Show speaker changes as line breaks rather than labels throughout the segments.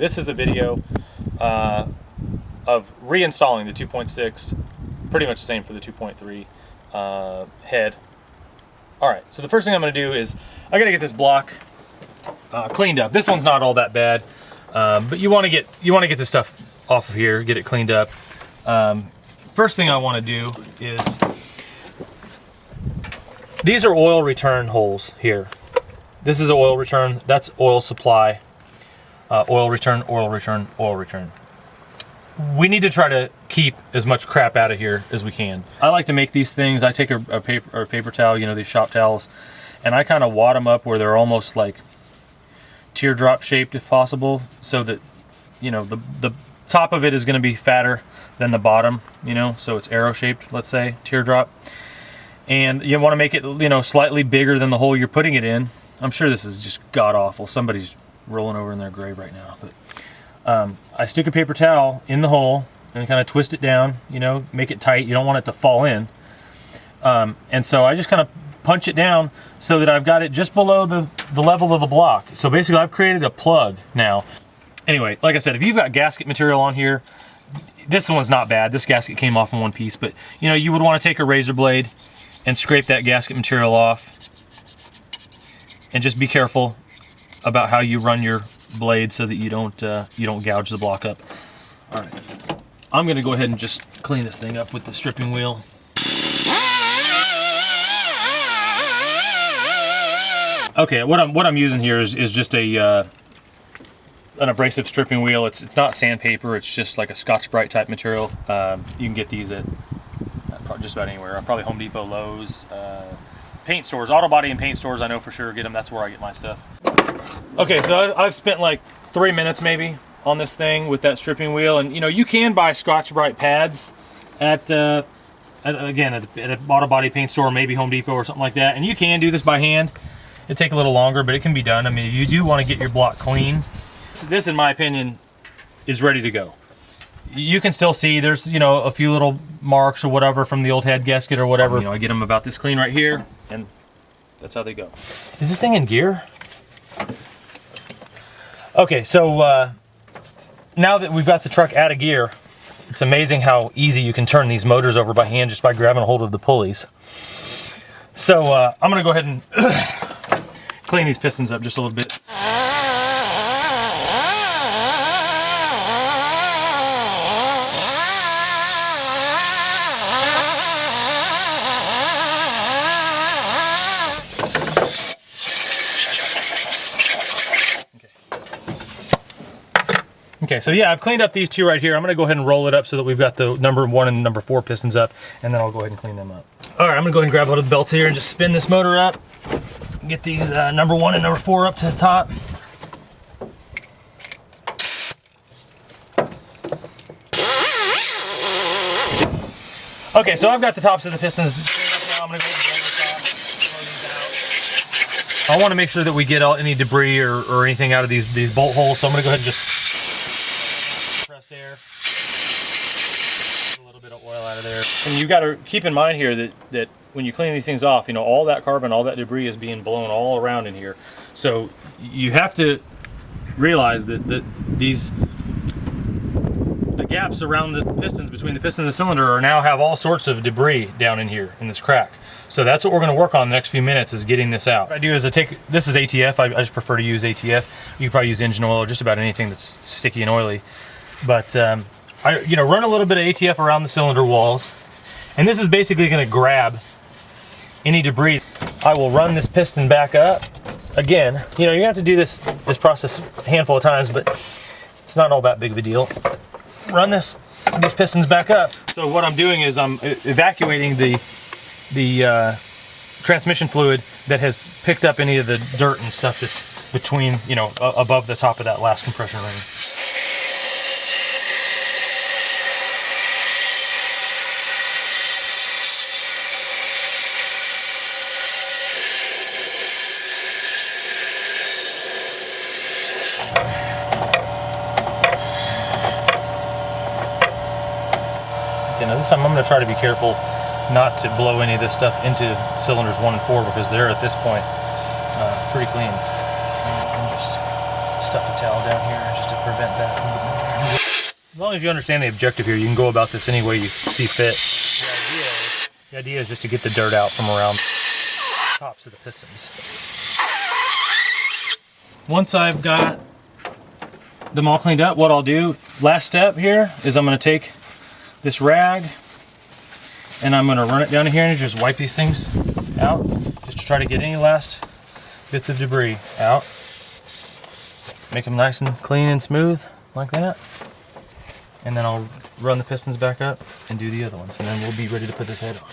This is a video of reinstalling the 2.6, pretty much the same for the 2.3 head. Alright, so the first thing I'm going to do is I got to get this block cleaned up. This one's not all that bad, but you want to get this stuff off of here, get it cleaned up. First thing I want to do is, these are oil return holes here. This is an oil return, that's oil supply. Oil return, oil return, oil return. We need to try to keep as much crap out of here as we can. I like to make these things, I take a paper towel, you know, these shop towels, and I kind of wad them up where they're almost like teardrop shaped if possible, so that, you know, the top of it is going to be fatter than the bottom, you know, so it's arrow shaped, let's say, teardrop. And you want to make it, you know, slightly bigger than the hole you're putting it in. I'm sure this is just god-awful. Somebody's rolling over in their grave right now. But I stick a paper towel in the hole and kind of twist it down, you know, make it tight. You don't want it to fall in. And so I just kind of punch it down so that I've got it just below the level of the block. So basically I've created a plug now. Anyway, like I said, if you've got gasket material on here, this one's not bad. This gasket came off in one piece, but you know, you would want to take a razor blade and scrape that gasket material off. And just be careful about how you run your blade so that you don't gouge the block up. All right, I'm gonna go ahead and just clean this thing up with the stripping wheel. Okay, what I'm using here is just an abrasive stripping wheel. It's not sandpaper. It's just like a Scotch-Brite type material. You can get these at just about anywhere. Probably Home Depot, Lowe's, paint stores, auto body and paint stores. I know for sure get them. That's where I get my stuff. Okay, so I've spent like 3 minutes maybe on this thing with that stripping wheel, and you know, you can buy Scotch-Brite pads at an auto body paint store, maybe Home Depot or something like that, and you can do this by hand. It'd take a little longer, but it can be done. I mean, you do want to get your block clean. This, in my opinion, is ready to go. You can still see there's, you know, a few little marks or whatever from the old head gasket or whatever. You know, I get them about this clean right here, and that's how they go. Is this thing in gear? Okay, so now that we've got the truck out of gear, it's amazing how easy you can turn these motors over by hand just by grabbing a hold of the pulleys. So I'm gonna go ahead and clean these pistons up just a little bit. Okay, so yeah, I've cleaned up these two right here. I'm gonna go ahead and roll it up so that we've got the number 1 and number 4 pistons up, and then I'll go ahead and clean them up. All right, I'm gonna go ahead and grab one of the belts here and just spin this motor up. Get these number 1 and number 4 up to the top. Okay, so I've got the tops of the pistons. I'm gonna go ahead and roll this out. I want to make sure that we get any debris or anything out of these bolt holes, so I'm gonna go ahead and just press air. Get a little bit of oil out of there. And you've got to keep in mind here that when you clean these things off, you know, all that carbon, all that debris is being blown all around in here. So you have to realize that the gaps around the pistons, between the piston and the cylinder, now have all sorts of debris down in here in this crack. So that's what we're going to work on the next few minutes, is getting this out. What I do is this is ATF. I just prefer to use ATF. You can probably use engine oil or just about anything that's sticky and oily. But I run a little bit of ATF around the cylinder walls, and this is basically going to grab any debris. I will run this piston back up. Again, you know, you have to do this process a handful of times, but it's not all that big of a deal. Run these pistons back up. So what I'm doing is I'm evacuating the transmission fluid that has picked up any of the dirt and stuff that's between, you know, above the top of that last compression ring. Now this time I'm going to try to be careful not to blow any of this stuff into cylinders 1 and 4, because they're at this point pretty clean. And just stuff a towel down here just to prevent that from getting in there. As long as you understand the objective here, you can go about this any way you see fit. The idea is just to get the dirt out from around the tops of the pistons. Once I've got them all cleaned up, what I'll do, last step here, is I'm going to take this rag and I'm going to run it down here and just wipe these things out, just to try to get any last bits of debris out. Make them nice and clean and smooth, like that. And then I'll run the pistons back up and do the other ones, and then we'll be ready to put this head on.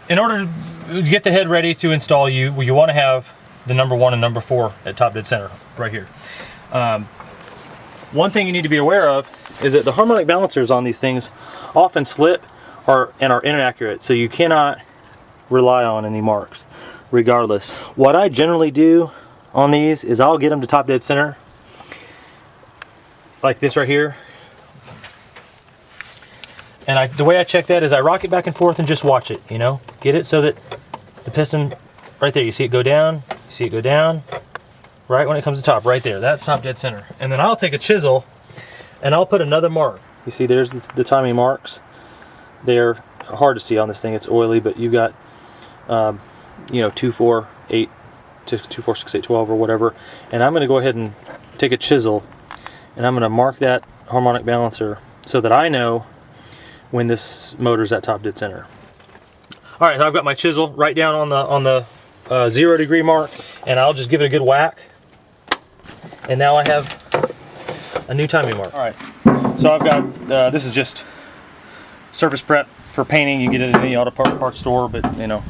In order to get the head ready to install, you want to have the number 1 and number 4 at top dead center, right here. One thing you need to be aware of is that the harmonic balancers on these things often slip and are inaccurate, so you cannot rely on any marks, regardless. What I generally do on these is I'll get them to top dead center, like this right here. And the way I check that is I rock it back and forth and just watch it, you know? Get it so that the piston, right there, you see it go down, you see it go down, right when it comes to top, right there, that's top dead center. And then I'll take a chisel and I'll put another mark. You see there's the timing marks. They're hard to see on this thing, it's oily, but you've got, you know, 2, 4, 8, 2, 4, 6, 8, 12 or whatever. And I'm gonna go ahead and take a chisel and I'm gonna mark that harmonic balancer so that I know when this motor's at top dead center. All right, so I've got my chisel right down on the 0 degree mark, and I'll just give it a good whack. And now I have a new timing mark. All right, so I've got, this is just surface prep for painting. You get it at any auto parts store, but you know,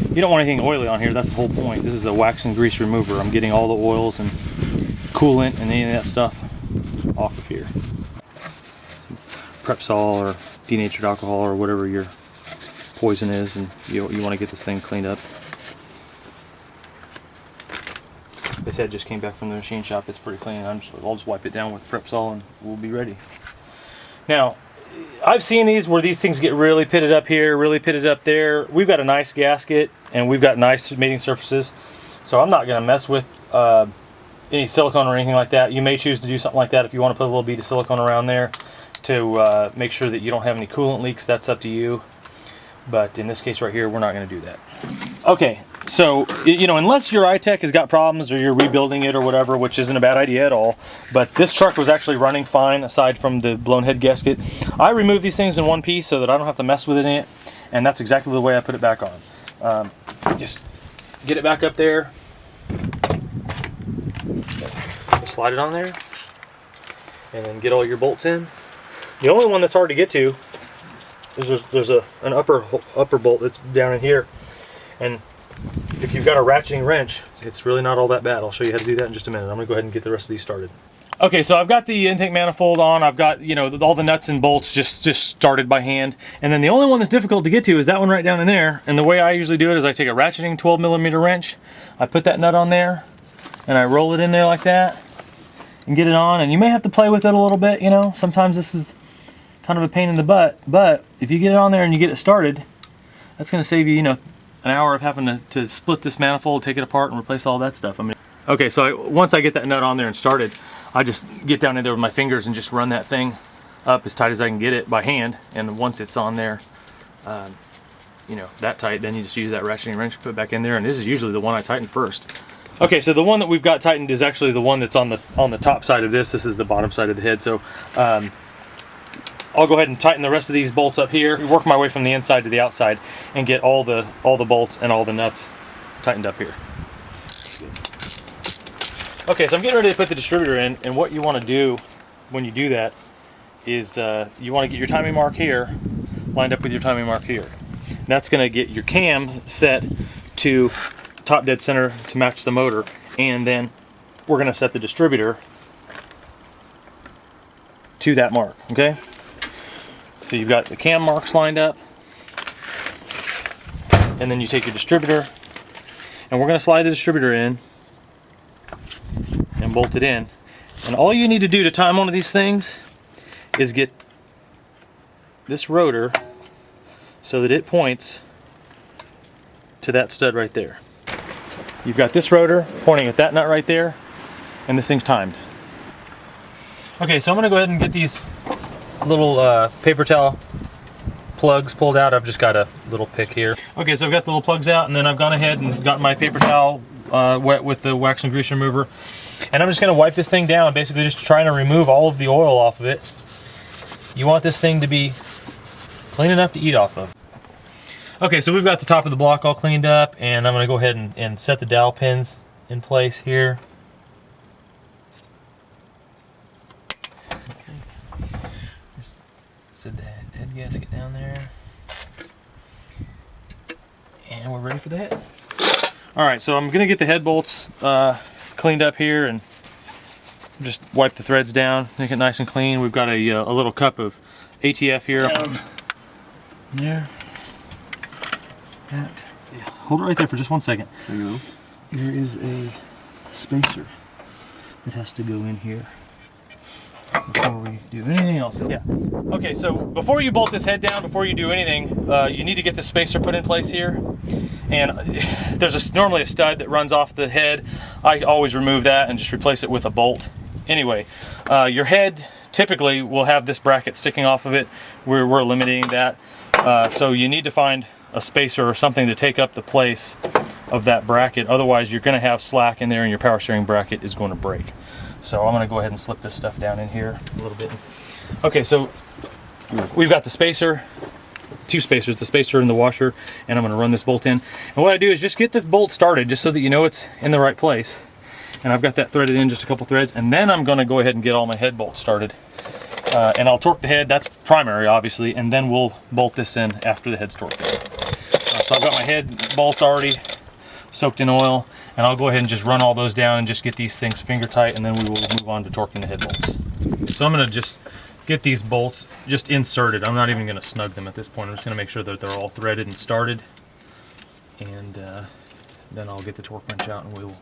you don't want anything oily on here. That's the whole point. This is a wax and grease remover. I'm getting all the oils and coolant and any of that stuff off of here. Prepsol or denatured alcohol or whatever your poison is, and you want to get this thing cleaned up. This head just came back from the machine shop. It's pretty clean. I'll just wipe it down with Prepsol and we'll be ready. Now, I've seen these where these things get really pitted up here, really pitted up there. We've got a nice gasket and we've got nice mating surfaces, so I'm not going to mess with any silicone or anything like that. You may choose to do something like that if you want to put a little bead of silicone around there to make sure that you don't have any coolant leaks. That's up to you, but in this case right here, we're not going to do that. Okay, so you know, unless your iTech has got problems or you're rebuilding it or whatever, which isn't a bad idea at all, but this truck was actually running fine aside from the blown head gasket. I removed these things in one piece so that I don't have to mess with it, and that's exactly the way I put it back on. Just get it back up there, slide it on there, and then get all your bolts in. The only one that's hard to get to is there's an upper bolt that's down in here, and if you've got a ratcheting wrench, it's really not all that bad. I'll show you how to do that in just a minute. I'm gonna go ahead and get the rest of these started. Okay, so I've got the intake manifold on. I've got, you know, all the nuts and bolts just started by hand, and then the only one that's difficult to get to is that one right down in there. And the way I usually do it is I take a ratcheting 12mm wrench, I put that nut on there, and I roll it in there like that, and get it on. And you may have to play with it a little bit, you know. Sometimes this is kind of a pain in the butt, but if you get it on there and you get it started, that's going to save you, you know, an hour of having to split this manifold, take it apart, and replace all that stuff. I mean, okay, so once I get that nut on there and started, I just get down in there with my fingers and just run that thing up as tight as I can get it by hand. And once it's on there, you know, that tight, then you just use that ratcheting wrench, put it back in there, and this is usually the one I tighten first. Okay, so the one that we've got tightened is actually the one that's on the top side of this. This is the bottom side of the head. So I'll go ahead and tighten the rest of these bolts up here, work my way from the inside to the outside, and get all the bolts and all the nuts tightened up here. Okay, so I'm getting ready to put the distributor in, and what you want to do when you do that is you want to get your timing mark here lined up with your timing mark here. And that's going to get your cams set to top dead center to match the motor, and then we're going to set the distributor to that mark, okay? So you've got the cam marks lined up, and then you take your distributor, and we're going to slide the distributor in and bolt it in. And all you need to do to time one of these things is get this rotor so that it points to that stud right there. You've got this rotor pointing at that nut right there, and this thing's timed. Okay, so I'm gonna go ahead and get these little paper towel plugs pulled out. I've just got a little pick here. Okay, so I've got the little plugs out, and then I've gone ahead and got my paper towel wet with the wax and grease remover. And I'm just gonna wipe this thing down, basically just trying to remove all of the oil off of it. You want this thing to be clean enough to eat off of. Okay, so we've got the top of the block all cleaned up, and I'm gonna go ahead and set the dowel pins in place here. Just set the head gasket down there. And we're ready for the head. All right, so I'm gonna get the head bolts cleaned up here and just wipe the threads down, make it nice and clean. We've got a little cup of ATF here. There. Yeah. Hold it right there for just 1 second.
There you go.
There is a spacer that has to go in here before we do anything else. Yeah. Okay, so before you bolt this head down, before you do anything, you need to get the spacer put in place here. And there's normally a stud that runs off the head. I always remove that and just replace it with a bolt. Anyway, your head typically will have this bracket sticking off of it. We're eliminating that. So you need to find a spacer or something to take up the place of that bracket. Otherwise, you're going to have slack in there and your power steering bracket is going to break. So I'm going to go ahead and slip this stuff down in here a little bit. Okay, so we've got the spacer, two spacers, the spacer and the washer, and I'm going to run this bolt in. And what I do is just get the bolt started just so that you know it's in the right place. And I've got that threaded in, just a couple threads, and then I'm going to go ahead and get all my head bolts started. And I'll torque the head, that's primary obviously, and then we'll bolt this in after the head's torqued. So I've got my head bolts already soaked in oil, and I'll go ahead and just run all those down and just get these things finger tight, and then we will move on to torquing the head bolts. So I'm going to just get these bolts just inserted. I'm not even going to snug them at this point. I'm just going to make sure that they're all threaded and started, and then I'll get the torque wrench out and we'll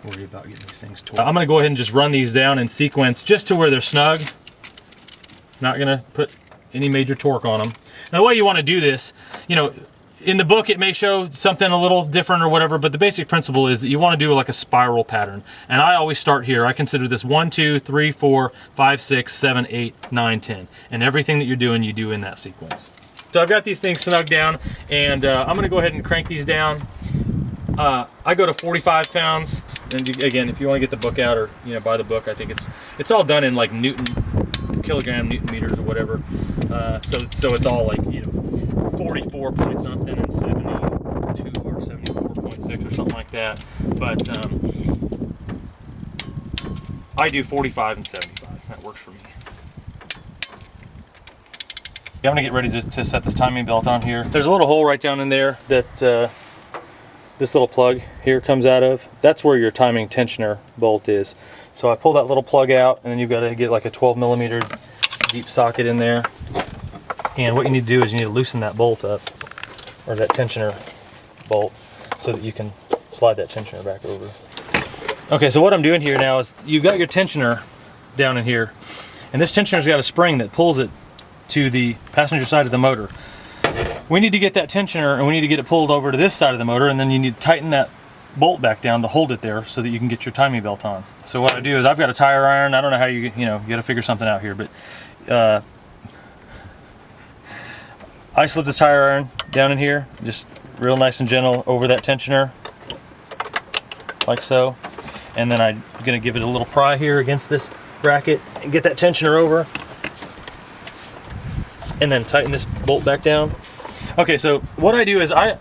worry about getting these things torqued. I'm going to go ahead and just run these down in sequence just to where they're snug. Not going to put any major torque on them. Now the way you want to do this, you know, in the book it may show something a little different or whatever, but the basic principle is that you want to do like a spiral pattern. And I always start here. I consider this 1, 2, 3, 4, 5, 6, 7, 8, 9, 10. And everything that you're doing, you do in that sequence. So I've got these things snugged down, and I'm going to go ahead and crank these down. I go to 45 pounds. And again, if you want to get the book out or buy the book, I think it's all done in like kilogram Newton meters or whatever. So it's all like 44 point something and 72 or 74.6 or something like that. But I do 45 and 75. That works for me. I'm gonna get ready to set this timing belt on here. There's a little hole right down in there that this little plug here comes out of. That's where your timing tensioner bolt is. So I pull that little plug out, and then you've got to get like a 12mm deep socket in there. And what you need to do is you need to loosen that bolt up, or that tensioner bolt, so that you can slide that tensioner back over. Okay, so what I'm doing here now is you've got your tensioner down in here, and this tensioner's got a spring that pulls it to the passenger side of the motor. We need to get that tensioner, and we need to get it pulled over to this side of the motor, and then you need to tighten that bolt back down to hold it there so that you can get your timing belt on. So what I do is I've got a tire iron. I don't know how you got to figure something out here, but I slip this tire iron down in here, just real nice and gentle over that tensioner, like so. And then I'm going to give it a little pry here against this bracket and get that tensioner over, and then tighten this bolt back down. Okay, so what I do is I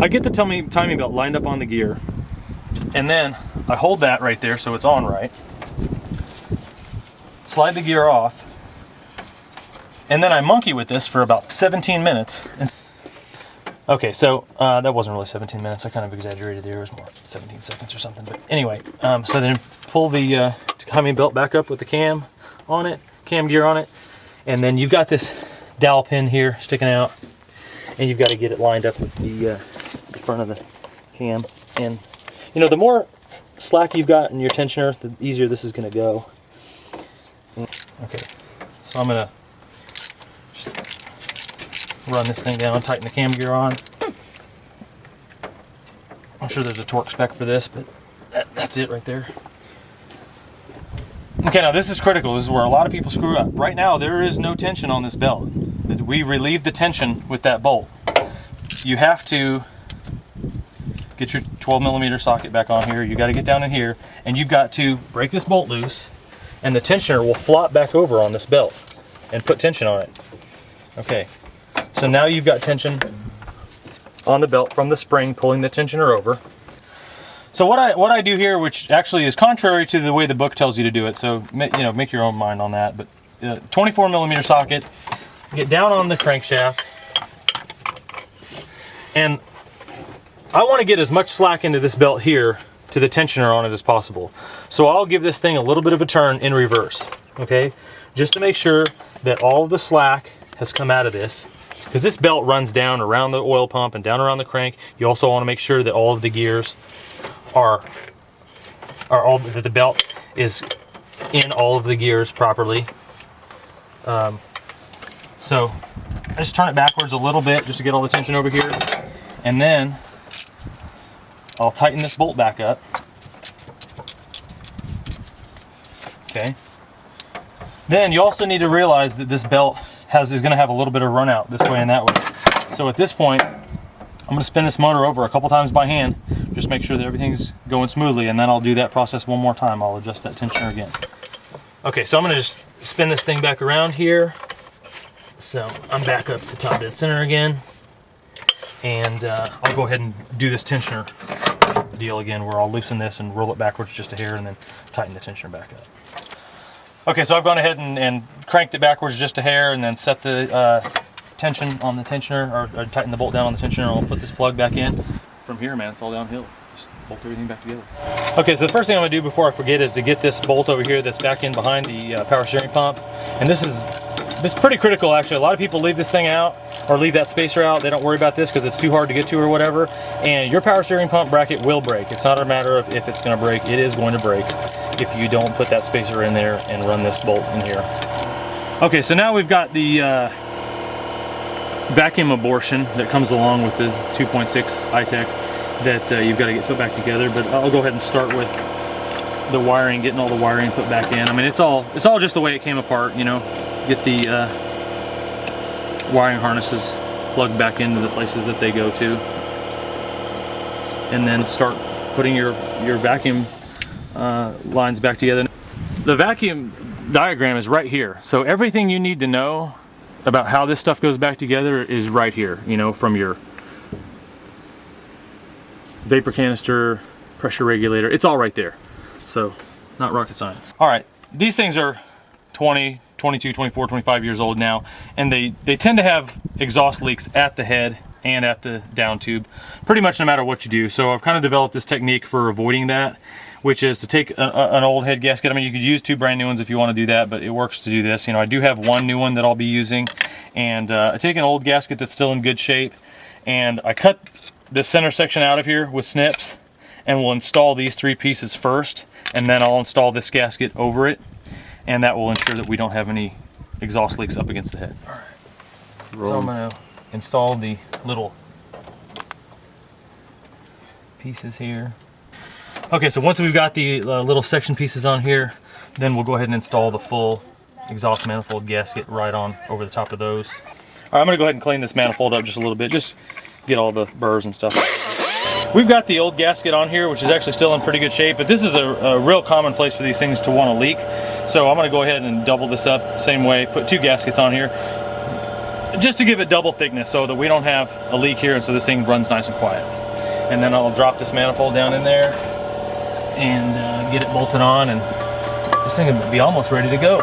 get the timing belt lined up on the gear, and then I hold that right there so it's on right, slide the gear off, and then I monkey with this for about 17 minutes. Okay, so that wasn't really 17 minutes. I kind of exaggerated there. It was more 17 seconds or something. But anyway, so then pull the timing belt back up with the cam on it, cam gear on it, and then you've got this dowel pin here sticking out, and you've got to get it lined up with the front of the cam. And the more slack you've got in your tensioner, the easier this is going to go. Okay, so I'm going to just run this thing down, tighten the cam gear on. I'm sure there's a torque spec for this, but that's it right there. Okay, now this is critical. This is where a lot of people screw up. Right now, there is no tension on this belt. We relieve the tension with that bolt. You have to get your 12mm socket back on here. You got to get down in here, and you've got to break this bolt loose, and the tensioner will flop back over on this belt and put tension on it. Okay, so now you've got tension on the belt from the spring pulling the tensioner over. So what I do here, which actually is contrary to the way the book tells you to do it, so make your own mind on that. But 24mm socket, get down on the crankshaft, and I want to get as much slack into this belt here to the tensioner on it as possible. So I'll give this thing a little bit of a turn in reverse, okay, just to make sure that all of the slack has come out of this, because this belt runs down around the oil pump and down around the crank. You also want to make sure that all of the gears that the belt is in all of the gears properly. So I just turn it backwards a little bit just to get all the tension over here, and then I'll tighten this bolt back up. Okay. Then you also need to realize that this belt is going to have a little bit of run out this way and that way. So at this point, I'm going to spin this motor over a couple times by hand, just make sure that everything's going smoothly, and then I'll do that process one more time. I'll adjust that tensioner again. Okay, so I'm going to just spin this thing back around here. So I'm back up to top dead center again, and I'll go ahead and do this tensioner deal again, where I'll loosen this and roll it backwards just a hair, and then tighten the tensioner back up. Okay, so I've gone ahead and cranked it backwards just a hair, and then set the tension on the tensioner, or tighten the bolt down on the tensioner. I'll put this plug back in. From here, man, it's all downhill. Just bolt everything back together. Okay, so the first thing I'm going to do before I forget is to get this bolt over here that's back in behind the power steering pump. And this is pretty critical, actually. A lot of people leave this thing out, or leave that spacer out. They don't worry about this because it's too hard to get to or whatever. And your power steering pump bracket will break. It's not a matter of if it's going to break. It is going to break if you don't put that spacer in there and run this bolt in here. Okay, so now we've got the vacuum abortion that comes along with the 2.6 iTech that you've got to get put back together. But I'll go ahead and start with the wiring, getting all the wiring put back in. I mean, it's all just the way it came apart, you know. Get the wiring harnesses plugged back into the places that they go to, and then start putting your vacuum lines back together. The vacuum diagram is right here, so everything you need to know about how this stuff goes back together is right here, you know, from your vapor canister, pressure regulator, it's all right there. So, not rocket science. All right, these things are 20, 22, 24, 25 years old now, and they tend to have exhaust leaks at the head and at the down tube, pretty much no matter what you do. So I've kind of developed this technique for avoiding that, which is to take an old head gasket. I mean, you could use 2 brand new ones if you want to do that, but it works to do this. You know, I do have 1 new one that I'll be using, and I take an old gasket that's still in good shape, and I cut the center section out of here with snips, and we'll install these 3 pieces first, and then I'll install this gasket over it, and that will ensure that we don't have any exhaust leaks up against the head. All right. So I'm going to install the little pieces here. Okay, so once we've got the little section pieces on here, then we'll go ahead and install the full exhaust manifold gasket right on over the top of those. All right, I'm going to go ahead and clean this manifold up just a little bit, just get all the burrs and stuff. We've got the old gasket on here, which is actually still in pretty good shape, but this is a real common place for these things to want to leak. So I'm going to go ahead and double this up same way, put 2 gaskets on here, just to give it double thickness so that we don't have a leak here, and so this thing runs nice and quiet. And then I'll drop this manifold down in there and get it bolted on, and this thing will be almost ready to go.